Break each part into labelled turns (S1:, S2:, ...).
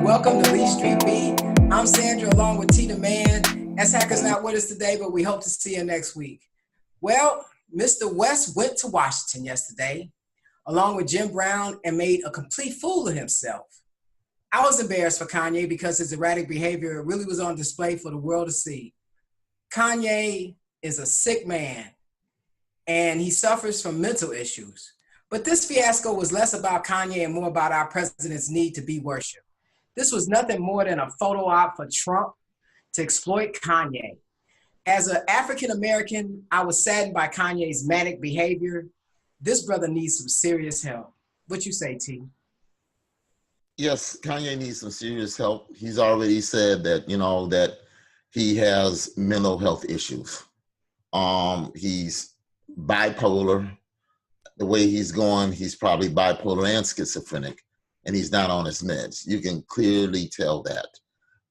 S1: Welcome to Lee Street Beat. I'm Sandra along with T the Man. S Hacker's not with us today, but we hope to see you next week. Well, Mr. West went to Washington yesterday along with Jim Brown and made a complete fool of himself. I was embarrassed for Kanye because his erratic behavior really was on display for the world to see. Kanye is a sick man and he suffers from mental issues. But this fiasco was less about Kanye and more about our president's need to be worshipped. This was nothing more than a photo op for Trump to exploit Kanye. As an African-American, I was saddened by Kanye's manic behavior. This brother needs some serious help. What you say, T?
S2: Yes, Kanye needs some serious help. He's already said that, that he has mental health issues. He's bipolar. The way he's going, he's probably bipolar and schizophrenic, and he's not on his meds. You can clearly tell that.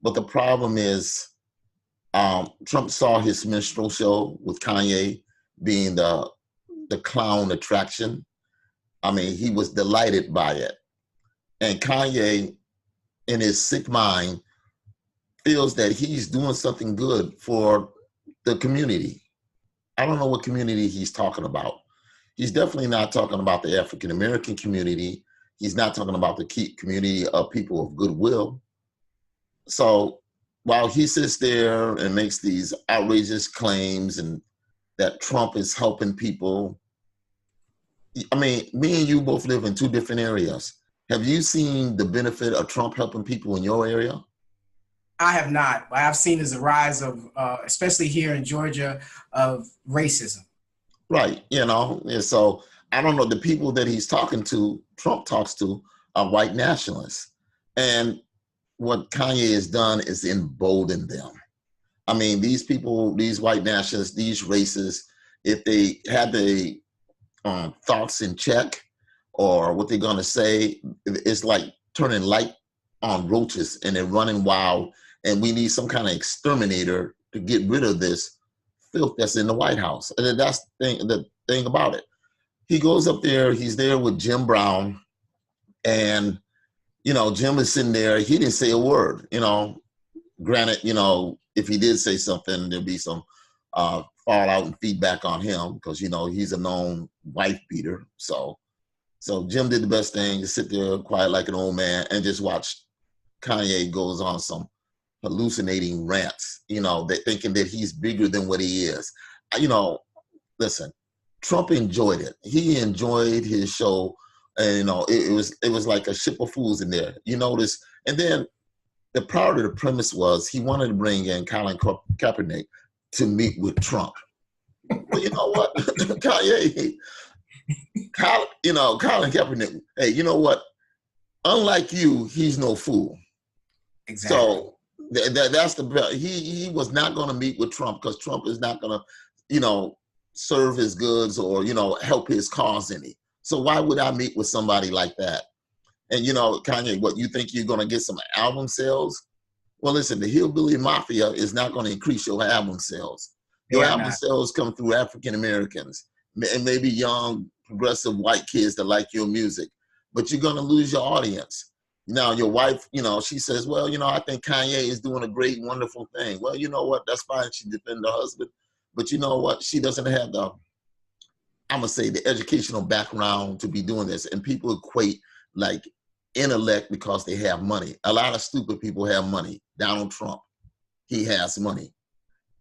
S2: But the problem is, Trump saw his minstrel show with Kanye being the clown attraction. I mean, he was delighted by it. And Kanye, in his sick mind, feels that he's doing something good for the community. I don't know what community he's talking about. He's definitely not talking about the African-American community. He's not talking about the key community of people of goodwill. So while he sits there and makes these outrageous claims and that Trump is helping people, I mean, me and you both live in two different areas. Have you seen the benefit of Trump helping people in your area?
S1: I have not. What I've seen is a rise of, especially here in Georgia, of racism.
S2: Right, and so I don't know, the people that he's talking to, Trump talks to, are white nationalists. And what Kanye has done is embolden them. I mean, these people, these white nationalists, these racists, if they had the thoughts in check or what they're going to say, it's like turning light on roaches and they're running wild. And we need some kind of exterminator to get rid of this filth that's in the White House. And that's the thing about it. He goes up there, he's there with Jim Brown, and, Jim is sitting there. He didn't say a word, Granted, if he did say something, there'd be some fallout and feedback on him because, he's a known wife beater. So Jim did the best thing, to sit there quiet like an old man and just watch Kanye goes on some hallucinating rants, that thinking that he's bigger than what he is. Listen, Trump enjoyed it. He enjoyed his show. And, it was like a ship of fools in there. You notice, and then the part of the premise was he wanted to bring in Colin Kaepernick to meet with Trump. But you know what? Kanye, Colin Kaepernick, hey, you know what? Unlike you, he's no fool.
S1: Exactly.
S2: So that's he was not going to meet with Trump because Trump is not going to, serve his goods or, help his cause any. So why would I meet with somebody like that? And, Kanye, what, you think you're going to get some album sales? Well, listen, the Hillbilly Mafia is not going to increase your album sales. Your album sales come through African Americans and maybe young, progressive white kids that like your music, but you're going to lose your audience. Now, your wife, she says, well, I think Kanye is doing a great, wonderful thing. Well, you know what? That's fine. She defends her husband. But you know what? She doesn't have the educational background to be doing this. And people equate like intellect because they have money. A lot of stupid people have money. Donald Trump, he has money.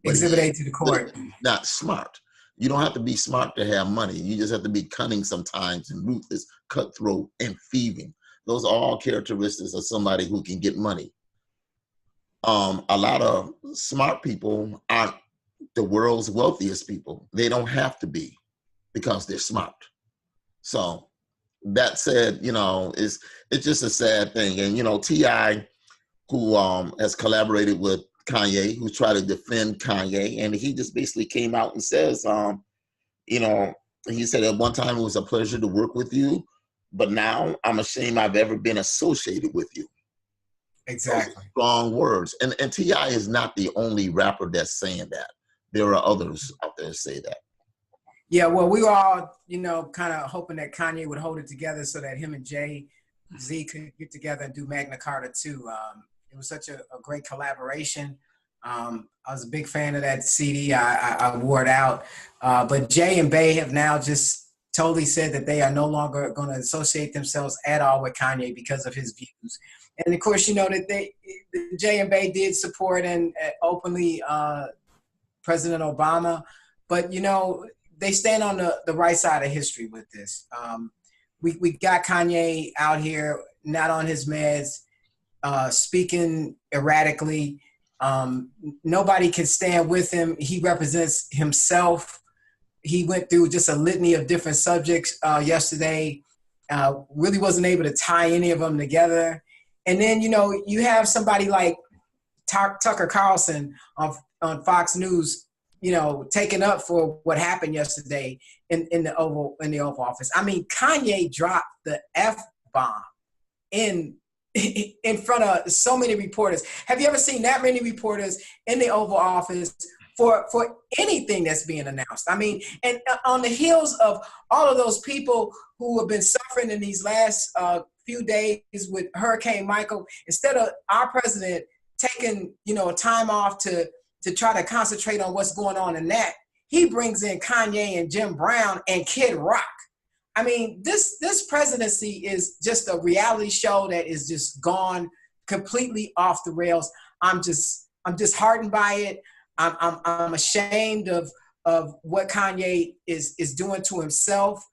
S1: Exhibit A to the court.
S2: Not smart. You don't have to be smart to have money. You just have to be cunning sometimes and ruthless, cutthroat, and thieving. Those are all characteristics of somebody who can get money. A lot of smart people aren't the world's wealthiest people. They don't have to be because they're smart. So that said, it's just a sad thing. And, T.I., who has collaborated with Kanye, who tried to defend Kanye, and he just basically came out and says, he said at one time it was a pleasure to work with you, but now I'm ashamed I've ever been associated with you.
S1: Exactly.
S2: Those strong words. And T.I. is not the only rapper that's saying that. There are others out there that say that.
S1: Yeah, well, we were all, kind of hoping that Kanye would hold it together so that him and Jay Z could get together and do Magna Carta too. It was such a great collaboration. I was a big fan of that CD. I wore it out. But Jay and Bay have now just totally said that they are no longer going to associate themselves at all with Kanye because of his views. And of course, you know that Jay and Bay did support and openly President Obama, but you know they stand on the right side of history with this. We got Kanye out here not on his meds, speaking erratically. Nobody can stand with him. He represents himself. He went through just a litany of different subjects yesterday. Really wasn't able to tie any of them together. And then, you know, you have somebody like Tucker Carlson on Fox News, you know, taking up for what happened yesterday in the Oval Office. I mean, Kanye dropped the F-bomb in front of so many reporters. Have you ever seen that many reporters in the Oval Office for anything that's being announced? I mean, and on the heels of all of those people who have been suffering in these last few days with Hurricane Michael, instead of our president taking, you know, time off to try to concentrate on what's going on in that, he brings in Kanye and Jim Brown and Kid Rock. I mean, this presidency is just a reality show that is just gone completely off the rails. I'm just heartened by it. I'm ashamed of what Kanye is doing to himself.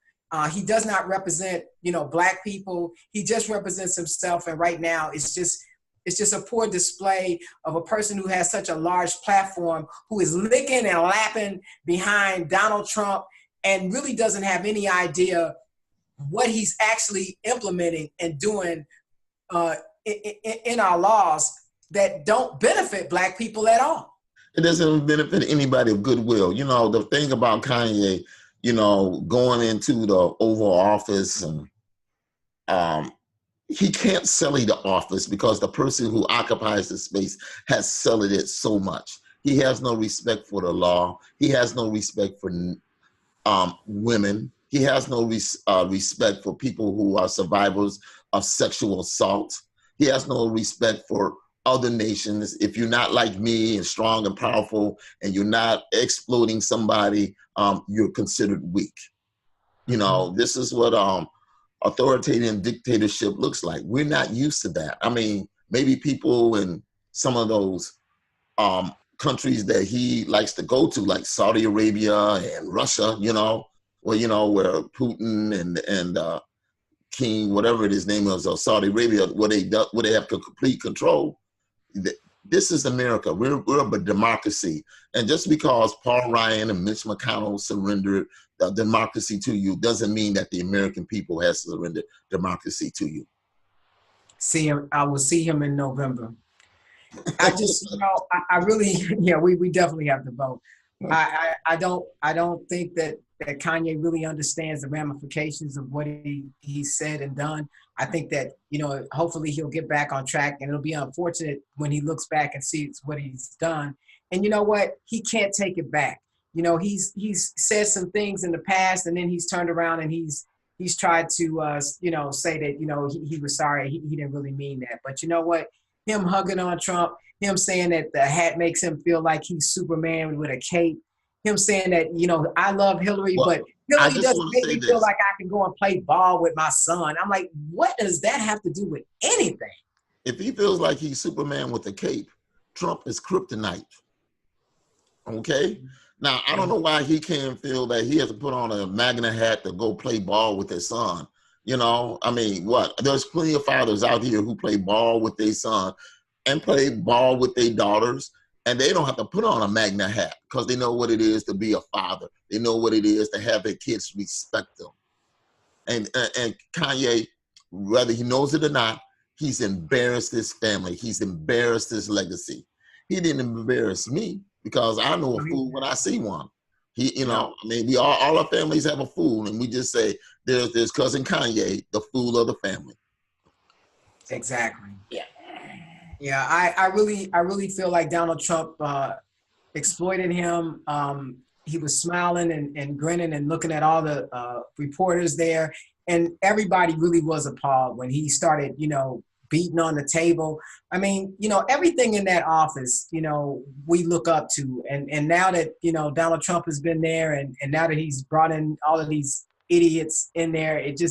S1: He does not represent, you know, Black people. He just represents himself. And right now, it's just a poor display of a person who has such a large platform, who is licking and lapping behind Donald Trump and really doesn't have any idea what he's actually implementing and doing in our laws that don't benefit Black people at all.
S2: It doesn't benefit anybody of goodwill. You know, the thing about Kanye, you know, going into the Oval Office, and he can't sully the office because the person who occupies the space has sullied it so much. He has no respect for the law. He has no respect for women. He has no respect for people who are survivors of sexual assault. He has no respect for other nations. If you're not like me and strong and powerful and you're not exploiting somebody, you're considered weak. You know, this is what authoritarian dictatorship looks like. We're not used to that. I mean, maybe people in some of those countries that he likes to go to, like Saudi Arabia and Russia, you know, where Putin and King, whatever his name is, of Saudi Arabia, where they have complete control. This is America. We're a democracy. And just because Paul Ryan and Mitch McConnell surrendered the democracy to you doesn't mean that the American people has surrendered democracy to you.
S1: I will see him in November. I just, you know, I really, yeah, we definitely have to vote. I don't think that Kanye really understands the ramifications of what he said and done. I think that, you know, hopefully he'll get back on track, and it'll be unfortunate when he looks back and sees what he's done. And you know what? He can't take it back. You know, he's said some things in the past, and then he's turned around and he's tried to, you know, say that, you know, he was sorry. He didn't really mean that. But you know what? Him hugging on Trump, him saying that the hat makes him feel like he's Superman with a cape, him saying that, you know, I love Hillary, but Hillary doesn't make me feel like I can go and play ball with my son. I'm like, what does that have to do with anything?
S2: If he feels like he's Superman with a cape, Trump is kryptonite. Okay? Now, I don't know why he can't feel that he has to put on a Magna hat to go play ball with his son. You know, I mean, what? There's plenty of fathers out here who play ball with their son and play ball with their daughters, and they don't have to put on a Magna hat because they know what it is to be a father. They know what it is to have their kids respect them. And Kanye, whether he knows it or not, he's embarrassed his family. He's embarrassed his legacy. He didn't embarrass me because I know a fool when I see one. He, you know, I mean, all our families have a fool, and we just say there's cousin Kanye, the fool of the family.
S1: Exactly. Yeah. Yeah, I really feel like Donald Trump exploited him. He was smiling and grinning and looking at all the reporters there. and everybody really was appalled when he started, beating on the table. I mean, everything in that office, we look up to. And now that, Donald Trump has been there, and now that he's brought in all of these idiots in there, it'll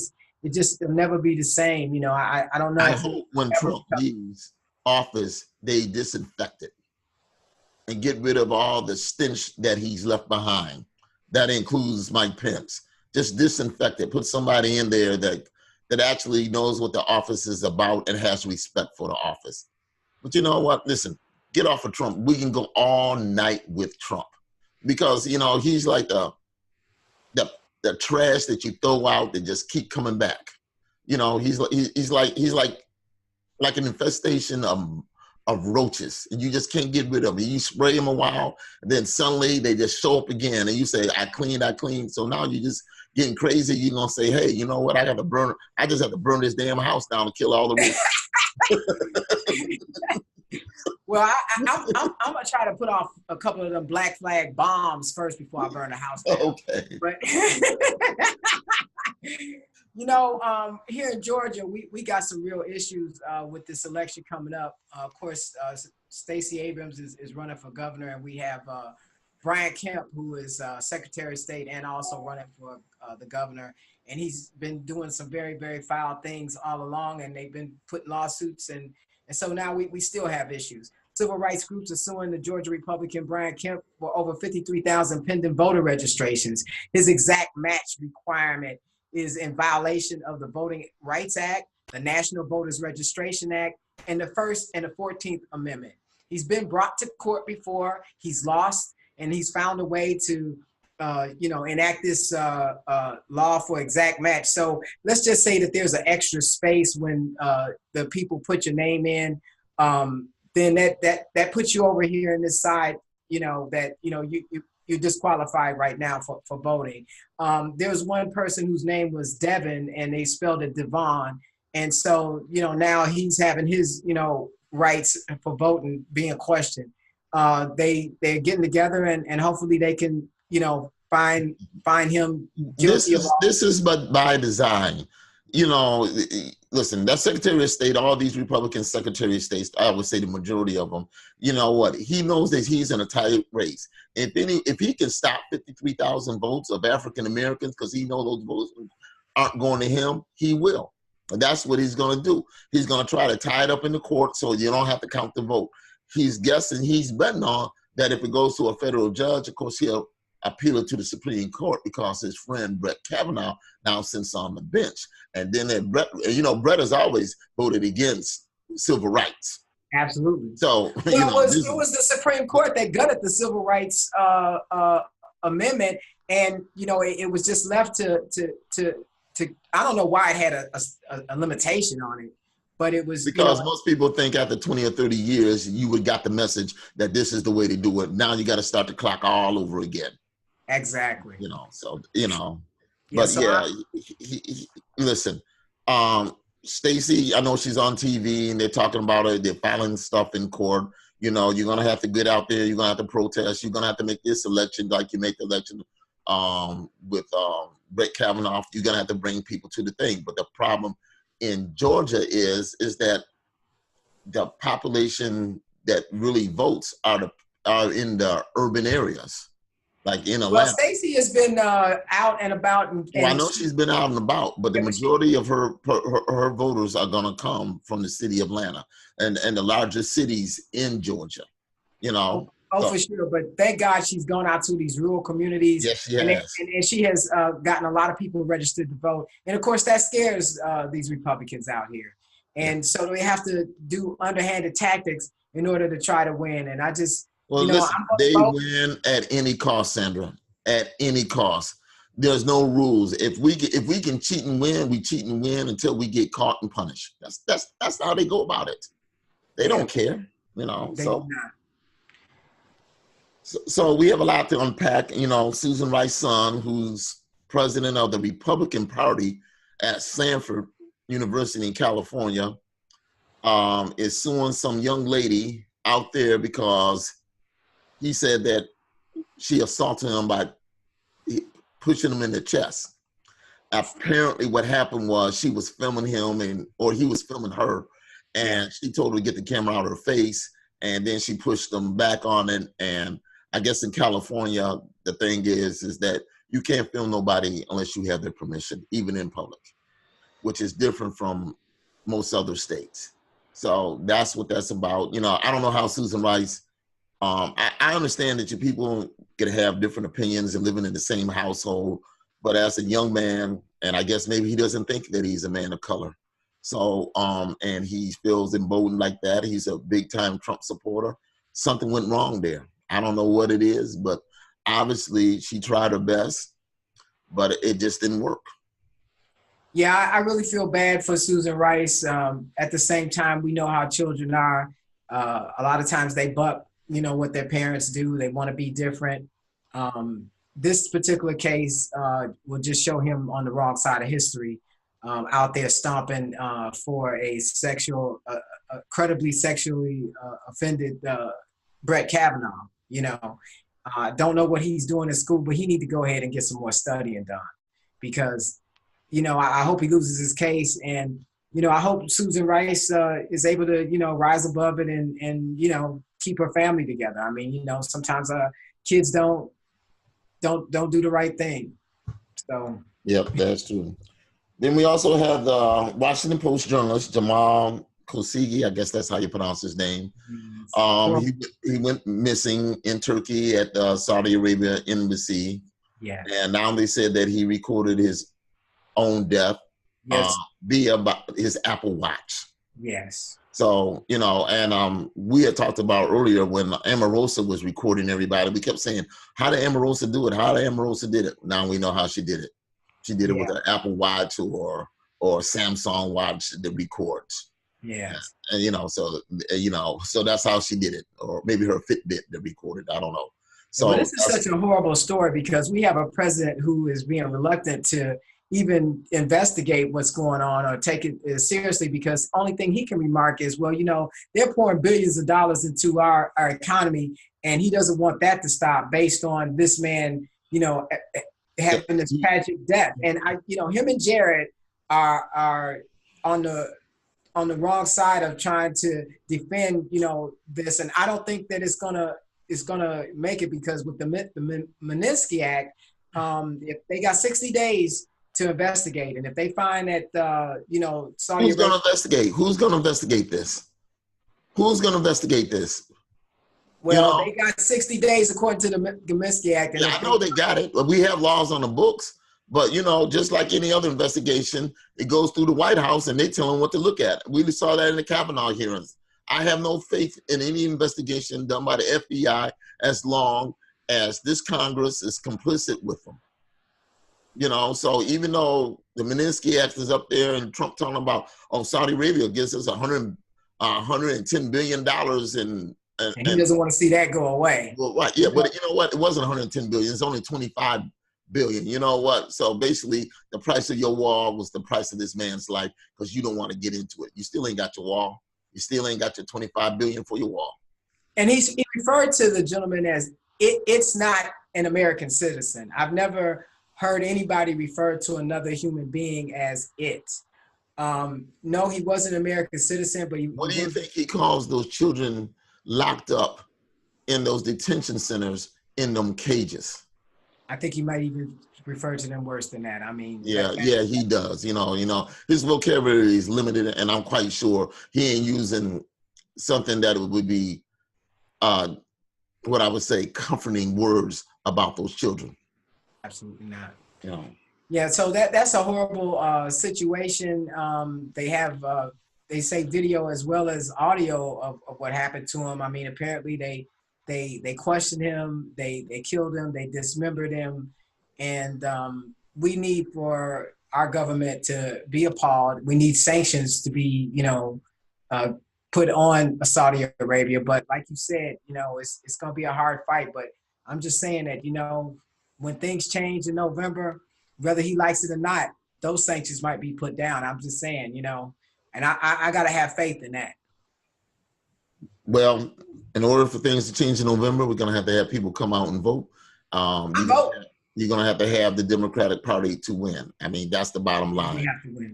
S1: never be the same. I don't know
S2: I
S1: if
S2: hope when
S1: ever.
S2: Trump leaves office, they disinfect it and get rid of all the stench that he's left behind. That includes Mike Pence. Just disinfect it. Put somebody in there that actually knows what the office is about and has respect for the office. But you know what? Listen, get off of Trump. We can go all night with Trump because he's like the trash that you throw out that just keep coming back. He's like an infestation of roaches, and you just can't get rid of them. You spray them a while, and then suddenly they just show up again, and you say, I cleaned. So now you're just getting crazy. You're going to say, hey, you know what? I just have to burn this damn house down and kill all the roaches.
S1: Well, I'm going to try to put off a couple of them black flag bombs first before I burn the house down.
S2: Okay.
S1: But, here in Georgia, we got some real issues with this election coming up. Of course, Stacey Abrams is running for governor, and we have Brian Kemp, who is Secretary of State and also running for the governor. And he's been doing some very, very foul things all along, and they've been putting lawsuits. And so now we still have issues. Civil rights groups are suing the Georgia Republican Brian Kemp for over 53,000 pending voter registrations. His exact match requirement is in violation of the Voting Rights Act, the National Voters Registration Act, and the First and the 14th Amendment. He's been brought to court before, he's lost, and he's found a way to, enact this law for exact match. So let's just say that there's an extra space when the people put your name in, then that puts you over here in this side, you're disqualified right now for voting. There was one person whose name was Devin, and they spelled it Devon. And so, now he's having his, rights for voting being questioned. They're getting together, and hopefully they can, find him guilty.
S2: This is but by design. Listen, that Secretary of State, all these Republican Secretary of States, I would say the majority of them, you know what? He knows that he's in a tight race. If he can stop 53,000 votes of African Americans, because he knows those votes aren't going to him, he will. And that's what he's going to do. He's going to try to tie it up in the court so you don't have to count the vote. He's betting on that if it goes to a federal judge, of course, he'll appeal it to the Supreme Court because his friend Brett Kavanaugh now sits on the bench. And then Brett has always voted against civil rights.
S1: Absolutely.
S2: So
S1: it was the Supreme Court that gutted the Civil Rights Amendment, and it was just left to I don't know why it had a limitation on it, but it was
S2: because most people think after 20 or 30 years you would got the message that this is the way to do it. Now you got to start the clock all over again.
S1: Exactly.
S2: Listen, Stacey, I know she's on TV and they're talking about it. They're filing stuff in court. You're going to have to get out there. You're going to have to protest. You're going to have to make this election like you make the election with Brett Kavanaugh. You're going to have to bring people to the thing. But the problem in Georgia is that the population that really votes are in the urban areas. Like in Atlanta.
S1: Well, Stacey has been out and about.
S2: I know she's been out and about, but the majority of her voters are going to come from the city of Atlanta and the largest cities in Georgia.
S1: For sure. But thank God she's gone out to these rural communities.
S2: Yes, she has.
S1: And she has gotten a lot of people registered to vote. And of course, that scares these Republicans out here. And so they have to do underhanded tactics in order to try to win. And I just.
S2: Well, listen, they win at any cost, Sandra. At any cost. There's no rules. If we can cheat and win, we cheat and win until we get caught and punished. That's how they go about it. They don't care, They do not. So we have a lot to unpack. Susan Rice's son, who's president of the Republican Party at Stanford University in California, is suing some young lady out there because he said that she assaulted him by pushing him in the chest. Apparently what happened was she was filming him or he was filming her, and she told her to get the camera out of her face, and then she pushed them back on it. And I guess in California, the thing is that you can't film nobody unless you have their permission, even in public, which is different from most other states. So that's what that's about. I don't know how Susan Rice, I understand that you people could have different opinions and living in the same household, but as a young man, and I guess maybe he doesn't think that he's a man of color. So, and he feels emboldened like that. He's a big time Trump supporter. Something went wrong there. I don't know what it is, but obviously she tried her best, but it just didn't work.
S1: Yeah, I really feel bad for Susan Rice. At the same time, we know how children are. A lot of times they buck, what their parents do. They want to be different. This particular case will just show him on the wrong side of history, out there stomping for a credibly sexually offended Brett Kavanaugh. Don't know what he's doing in school, but he need to go ahead and get some more studying done, because I hope he loses his case, and I hope Susan Rice is able to rise above it and keep her family together. I mean, sometimes kids don't do the right thing. So
S2: yep, that's true. Then we also have the Washington Post journalist Jamal Khashoggi. I guess that's how you pronounce his name. He went missing in Turkey at the Saudi Arabia embassy.
S1: Yeah.
S2: And now they said that he recorded his own death via his Apple Watch.
S1: Yes.
S2: So, and we had talked about earlier when Omarosa was recording everybody, we kept saying, how did Omarosa do it? How did Omarosa did it? Now we know how she did it. She did it with an Apple Watch or Samsung watch that records.
S1: Yes.
S2: And, so that's how she did it. Or maybe her Fitbit that recorded. I don't know.
S1: So this is such a horrible story, because we have a president who is being reluctant to even investigate what's going on or take it seriously, because only thing he can remark is, well, they're pouring billions of dollars into our economy, and he doesn't want that to stop based on this man, having this tragic death. And him and Jared are on the wrong side of trying to defend, this. And I don't think that it's gonna make it, because with the Magnitsky Act, if they got 60 days to investigate, and if they find that Saudi
S2: Who's going to investigate? Who's going to investigate this? Who's going to investigate this?
S1: Well, they got 60 days according to the Magnitsky Act.
S2: Yeah, I know they got it. We have laws on the books, but just like any other investigation, it goes through the White House and they tell them what to look at. We saw that in the Kavanaugh hearings. I have no faith in any investigation done by the FBI as long as this Congress is complicit with them. So even though the Magnitsky Act is up there and Trump talking about, Saudi Arabia gives us $110 billion and he
S1: doesn't want to see that go away.
S2: Well, right, yeah, but you know what? It wasn't 110 billion. It's only 25 billion. You know what? So basically, the price of your wall was the price of this man's life, because you don't want to get into it. You still ain't got your wall. You still ain't got your 25 billion for your wall.
S1: And he referred to the gentleman as it's not an American citizen. I've never heard anybody refer to another human being as it. No, he wasn't an American citizen, but
S2: what do you think he calls those children locked up in those detention centers in them cages?
S1: I think he might even refer to them worse than that. I mean,
S2: yeah, he does. His vocabulary is limited, and I'm quite sure he ain't using something that would be, what I would say, comforting words about those children.
S1: Absolutely not. Yeah, so that's a horrible situation. They say video as well as audio of what happened to him. I mean, apparently they questioned him, they killed him, they dismembered him, and we need for our government to be appalled. We need sanctions to be, put on Saudi Arabia. But like you said, it's going to be a hard fight. But I'm just saying that, when things change in November, whether he likes it or not, those sanctions might be put down. I'm just saying, and I got to have faith in that.
S2: Well, in order for things to change in November, we're going to have people come out and vote.
S1: Vote.
S2: you're going to have the Democratic Party to win. I mean, that's the bottom
S1: We
S2: line.
S1: have to win.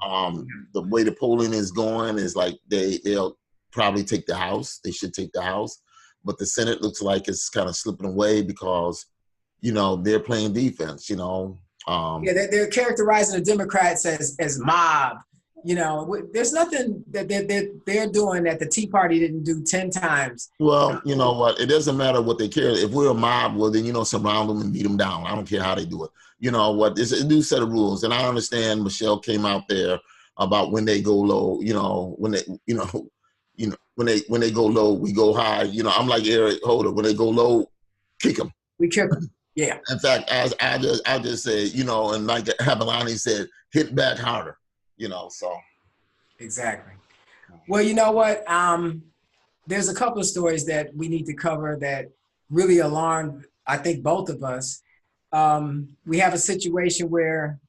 S2: The way the polling is going is like they'll probably take the House. They should take the House. But the Senate looks like it's kind of slipping away because, you know, they're playing defense, you know.
S1: Yeah, they're characterizing the Democrats as mob. You know, there's nothing that they're doing that the Tea Party didn't do 10 times.
S2: Well, you know what? It doesn't matter what they care. If we're a mob, well, then, you know, surround them and beat them down. I don't care how they do it. You know what? It's a new set of rules. And I understand Michelle came out there about when they go low, you know, when they go low, we go high. You know, I'm like Eric Holder. When they go low, kick them.
S1: We kick them. Yeah.
S2: In fact, I just say, you know, and like Habilani said, hit back harder. You know, so.
S1: Exactly. Well, you know what? There's a couple of stories that we need to cover that really alarmed, I think, both of us. We have a situation where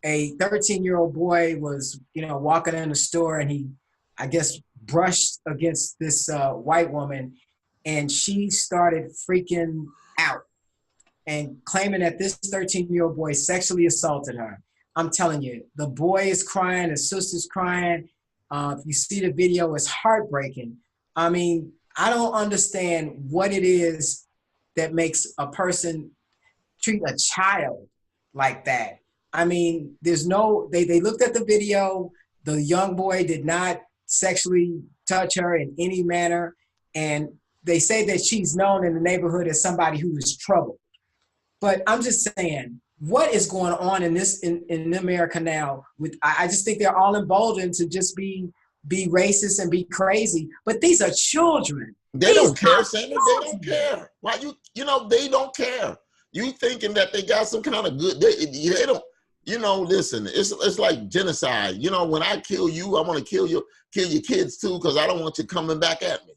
S1: a 13-year-old boy was, you know, walking in the store and he, I guess, brushed against this white woman, and she started freaking out and claiming that this 13-year-old boy sexually assaulted her. I'm telling you, the boy is crying, his sister's crying. If you see the video, it's heartbreaking. I mean, I don't understand what it is that makes a person treat a child like that. I mean, there's no, they looked at the video. The young boy did not sexually touch her in any manner. And they say that she's known in the neighborhood as somebody who is troubled. But I'm just saying, what is going on in America now? I just think they're all emboldened to just be racist and be crazy. But these are children.
S2: They don't care, Sandra. They don't care. Why you know, they don't care. You thinking that they got some kind of good, they don't, you know, listen, it's like genocide. You know, when I kill you, I want to kill your kids too, because I don't want you coming back at me.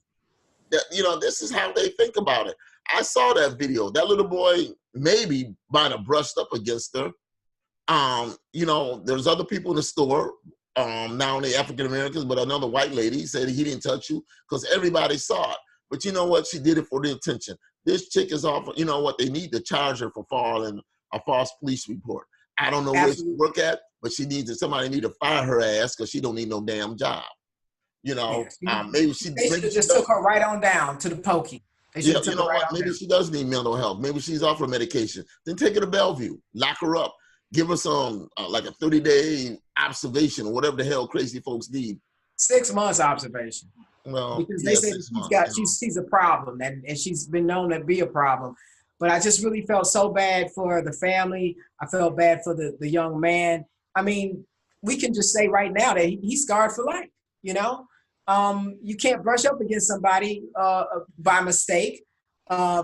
S2: You know, this is how they think about it. I saw that video. That little boy maybe might have brushed up against her. You know, there's other people in the store, not only African Americans, but another white lady said he didn't touch you because everybody saw it. But you know what? She did it for the attention. This chick is off. You know what? They need to charge her for filing a false police report. I don't know where she work at, but somebody need to fire her ass because she don't need no damn job. You know, maybe she
S1: just took her right on down to the pokey.
S2: Yeah, you know what? Maybe she does need mental health. Maybe she's off her medication. Then take her to Bellevue, lock her up, give her some like a 30-day observation or whatever the hell crazy folks need.
S1: 6 months observation.
S2: Well,
S1: because they say she's a problem, and she's been known to be a problem. But I just really felt so bad for the family. I felt bad for the young man. I mean, we can just say right now that he's scarred for life. You know. You can't brush up against somebody by mistake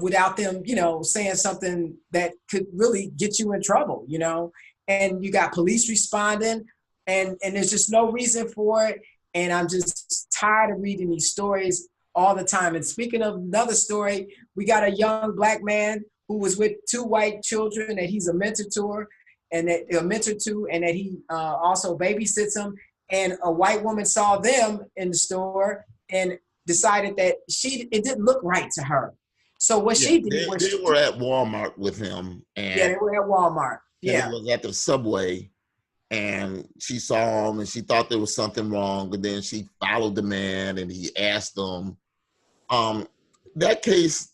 S1: without them, you know, saying something that could really get you in trouble, you know. And you got police responding, and there's just no reason for it. And I'm just tired of reading these stories all the time. And speaking of another story, we got a young black man who was with 2 white children that he's a mentor to, and that he also babysits them. And a white woman saw them in the store and decided that it didn't look right to her. So what she did was
S2: they were at Walmart with him. And
S1: they were at Walmart. Yeah.
S2: It was at the Subway, and she saw him and she thought there was something wrong. And then she followed the man and he asked them. That case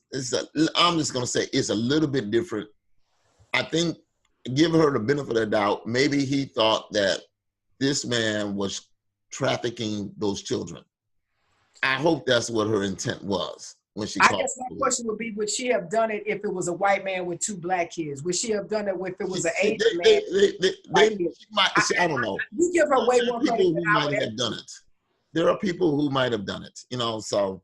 S2: I'm just going to say it's a little bit different. I think, give her the benefit of the doubt, maybe he thought that this man was trafficking those children. I hope that's what her intent was when she called.
S1: I guess my question would be, would she have done it if it was a white man with 2 black kids? Would she have done it if it was an Asian man?
S2: I don't know.
S1: You give her way more
S2: people who might have done it. There are people who might have done it, you know, so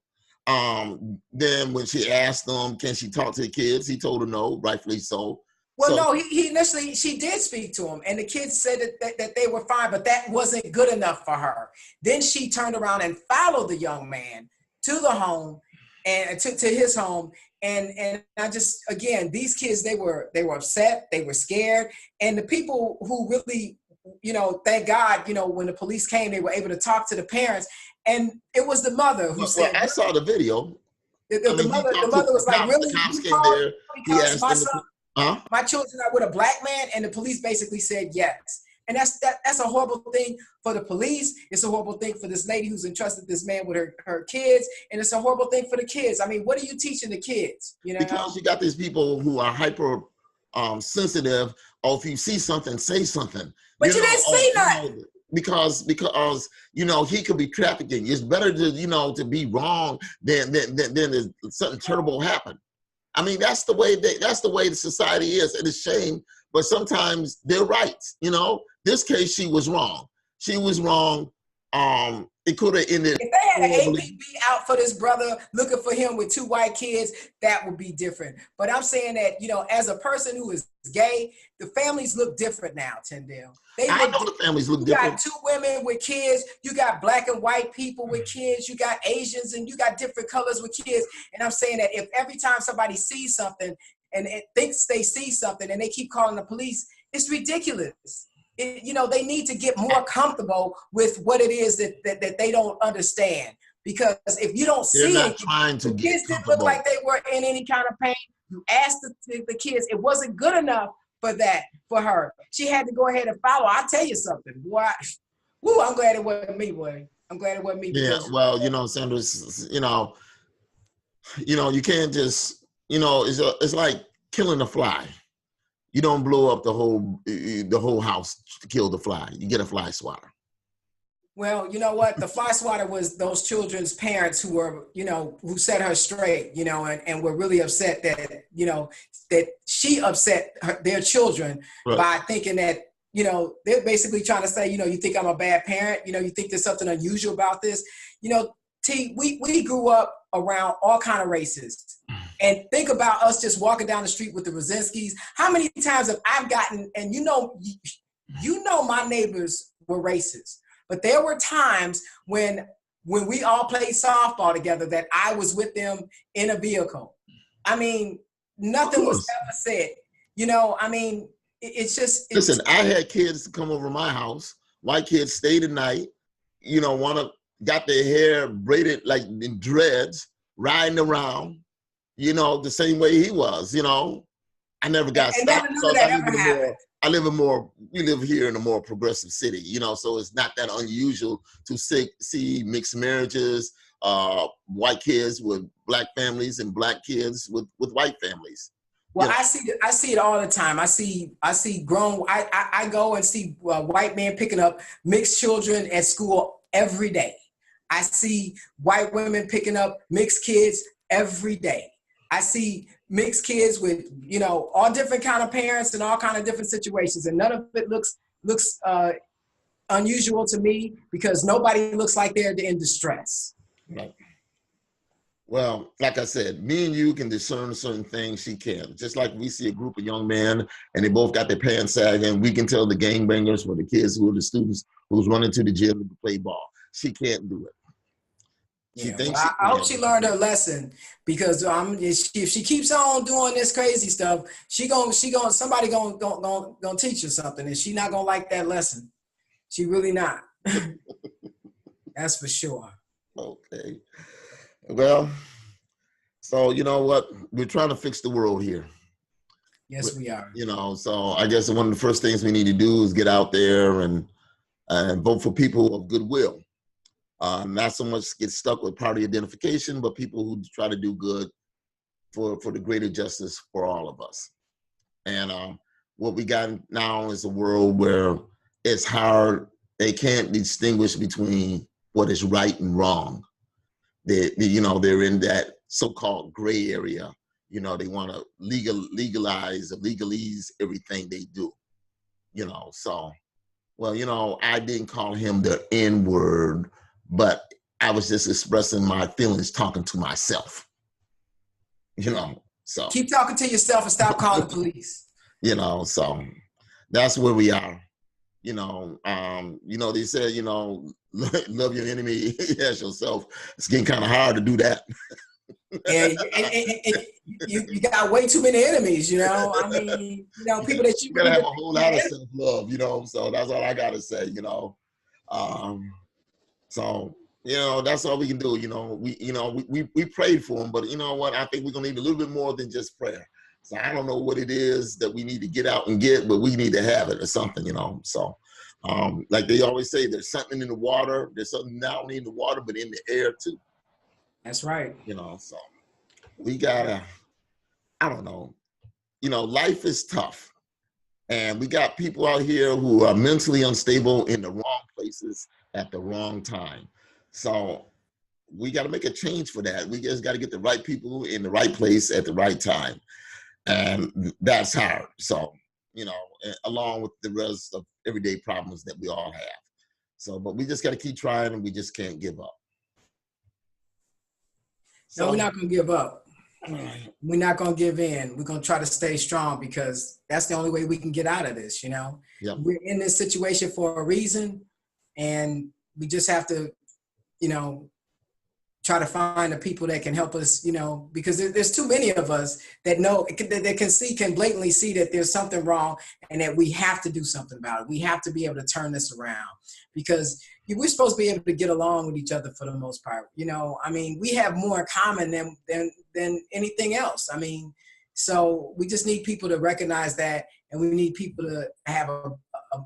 S2: then when she asked him, can she talk to the kids? He told her no, rightfully so.
S1: Well, no, he initially, she did speak to him, and the kids said that they were fine, but that wasn't good enough for her. Then she turned around and followed the young man to the home, and to his home, and I just, again, these kids, they were upset, they were scared, and the people who really, you know, thank God, you know, when the police came, they were able to talk to the parents, and it was the mother who said,
S2: I saw the video.
S1: The mother was like, really?
S2: The cops came there. He asked them Huh?
S1: My children are with a black man, and the police basically said yes. And that's a horrible thing for the police. It's a horrible thing for this lady who's entrusted this man with her kids, and it's a horrible thing for the kids. I mean, what are you teaching the kids? You know,
S2: Because you got these people who are hyper sensitive. Oh, if you see something, say something.
S1: But you didn't see nothing.
S2: Because he could be trafficking. It's better to to be wrong than something terrible happen. I mean, that's the way the society is. It is shame, but sometimes they're right. This case, she was wrong. She was wrong. It could have ended.
S1: If they had an APB out for this brother looking for him with 2 white kids, that would be different. But I'm saying that, as a person who is gay, the families look different now, Tyndale.
S2: I know the families look different.
S1: You got 2 women with kids. You got black and white people with kids. You got Asians, and you got different colors with kids. And I'm saying that if every time somebody sees something and it thinks they see something and they keep calling the police, it's ridiculous. They need to get more comfortable with what it is that they don't understand. Because if you don't see it, the kids didn't look like they were in any kind of pain. You asked the kids, it wasn't good enough for her. She had to go ahead and follow. I'll tell you something, boy. Woo, I'm glad it wasn't me, boy. I'm glad it wasn't me.
S2: Yeah, well, Sanders, you can't just, it's like killing a fly. You don't blow up the whole house to kill the fly. You get a fly swatter.
S1: Well, you know what? The fly swatter was those children's parents who were, who set her straight, and were really upset that, that she upset their children by thinking that, they're basically trying to say, you think I'm a bad parent, you think there's something unusual about this. T, we grew up around all kind of races. And think about us just walking down the street with the Rosinskis. How many times have I gotten, and my neighbors were racist, but there were times when we all played softball together that I was with them in a vehicle. I mean, nothing was ever said. It's just.
S2: Listen, I had kids come over my house. White kids stayed the night, got their hair braided like in dreads, riding around. The same way he was, I never got stopped because we live here in a more progressive city, so it's not that unusual to see mixed marriages, white kids with black families and black kids with white families.
S1: Well, I see it all the time. I see grown, I go and see white men picking up mixed children at school every day. I see white women picking up mixed kids every day. I see mixed kids with, all different kind of parents and all kind of different situations. And none of it looks unusual to me because nobody looks like they're in distress.
S2: Right. Well, like I said, me and you can discern certain things. She can't. Just like we see a group of young men and they both got their pants sagging, we can tell the gangbangers or the kids who are the students who's running to the gym to play ball. She can't do it.
S1: I hope she learned her lesson because if she keeps on doing this crazy stuff, somebody gonna teach her something, and she not gonna like that lesson. She really not. That's for sure.
S2: Okay. Well, so you know what? We're trying to fix the world here.
S1: Yes, we are.
S2: So I guess one of the first things we need to do is get out there and vote for people of goodwill. Not so much get stuck with party identification, but people who try to do good for the greater justice for all of us. And what we got now is a world where it's hard. They can't distinguish between what is right and wrong. They're in that so-called gray area. They want to legalize or legalese everything they do. So, well, I didn't call him the N-word, but I was just expressing my feelings, talking to myself, so.
S1: Keep talking to yourself and stop calling the police.
S2: So that's where we are. They said, love your enemy as yourself. It's getting kind of hard to do that.
S1: Yeah, you got way too many enemies, I mean, people that you
S2: gotta have a whole lot of self-love, so that's all I gotta say, So, that's all we can do. We prayed for him, but you know what? I think we're gonna need a little bit more than just prayer. So I don't know what it is that we need to get out and get, but we need to have it or something, So, like they always say, there's something in the water. There's something not only in the water, but in the air too.
S1: That's right.
S2: So we gotta, I don't know, life is tough. And we got people out here who are mentally unstable in the wrong places at the wrong time. So we got to make a change for that. We just got to get the right people in the right place at the right time. And that's hard. So, along with the rest of everyday problems that we all have. So, but we just got to keep trying, and we just can't give up.
S1: No, we're not going to give up. We're not going to give in. We're going to try to stay strong, because that's the only way we can get out of this, Yep. We're in this situation for a reason, and we just have to, try to find the people that can help us, because there's too many of us that know, that can blatantly see that there's something wrong and that we have to do something about it. We have to be able to turn this around, because we're supposed to be able to get along with each other for the most part. We have more in common than anything else. So we just need people to recognize that, and we need people to have a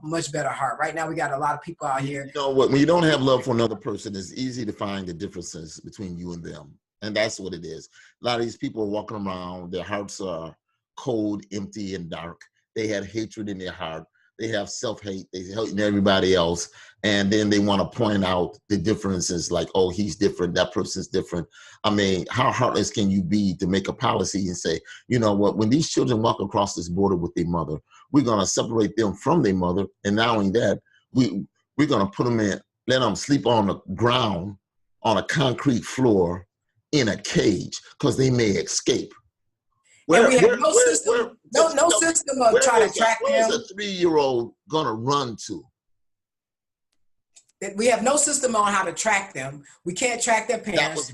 S1: much better heart. Right now, we got a lot of people out here.
S2: When you don't have love for another person, it's easy to find the differences between you and them. And that's what it is. A lot of these people are walking around, their hearts are cold, empty, and dark. They have hatred in their heart. They have self-hate. They're hating everybody else. And then they want to point out the differences, like, oh, he's different, that person's different. How heartless can you be to make a policy and say, you know what, when these children walk across this border with their mother, we're going to separate them from their mother. And not only that, we're going to put them in, let them sleep on the ground, on a concrete floor, in a cage, because they may escape.
S1: And we have no system of trying to track them.
S2: Where's a 3-year-old going to run to?
S1: We have no system on how to track them. We can't track their parents.
S2: That was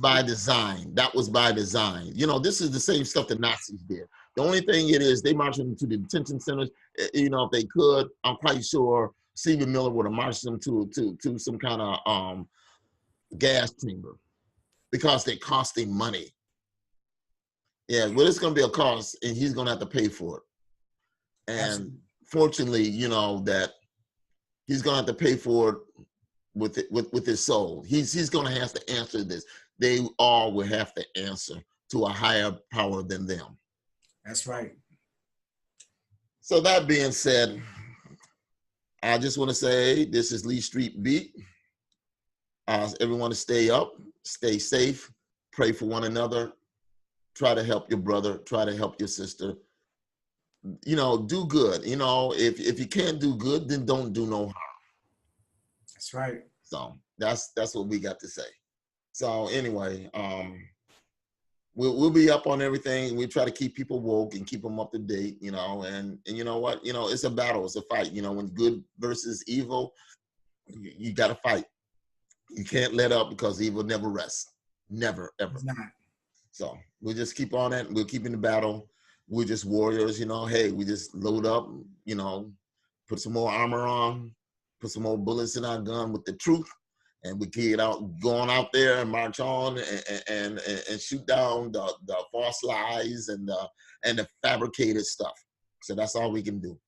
S2: by design. This is the same stuff the Nazis did. The only thing it is, they marched them to the detention centers. If they could, I'm quite sure Stephen Miller would have marched them to some kind of gas chamber, because they cost him money. Yeah, well, it's going to be a cost, and he's going to have to pay for it. And Absolutely. Fortunately, that he's going to have to pay for it with his soul. He's going to have to answer this. They all will have to answer to a higher power than them.
S1: That's right.
S2: So that being said, I just want to say this is Lee Street Beat. Everyone to stay up, stay safe, pray for one another. Try to help your brother, try to help your sister. Do good. If you can't do good, then don't do no harm.
S1: That's right.
S2: So that's what we got to say. So anyway, we'll be up on everything. We try to keep people woke and keep them up to date, and you know what? It's a battle, it's a fight. When good versus evil, you got to fight. You can't let up, because evil never rests. Never, ever.
S1: It's not.
S2: So we'll just keep on it. We'll keep in the battle. We're just warriors, Hey, we just load up, put some more armor on, put some more bullets in our gun with the truth, and we going out there and march on and shoot down the false lies and the fabricated stuff. So that's all we can do.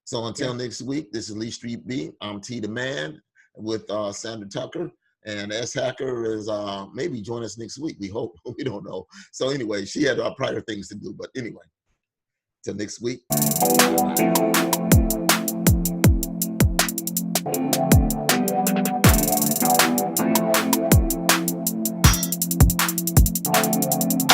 S2: So until next week, this is Lee Street B. I'm T the Man with Sandra Tucker. And S Hacker is maybe join us next week. We hope. We don't know. So anyway, she had prior things to do. But anyway, till next week. Bye.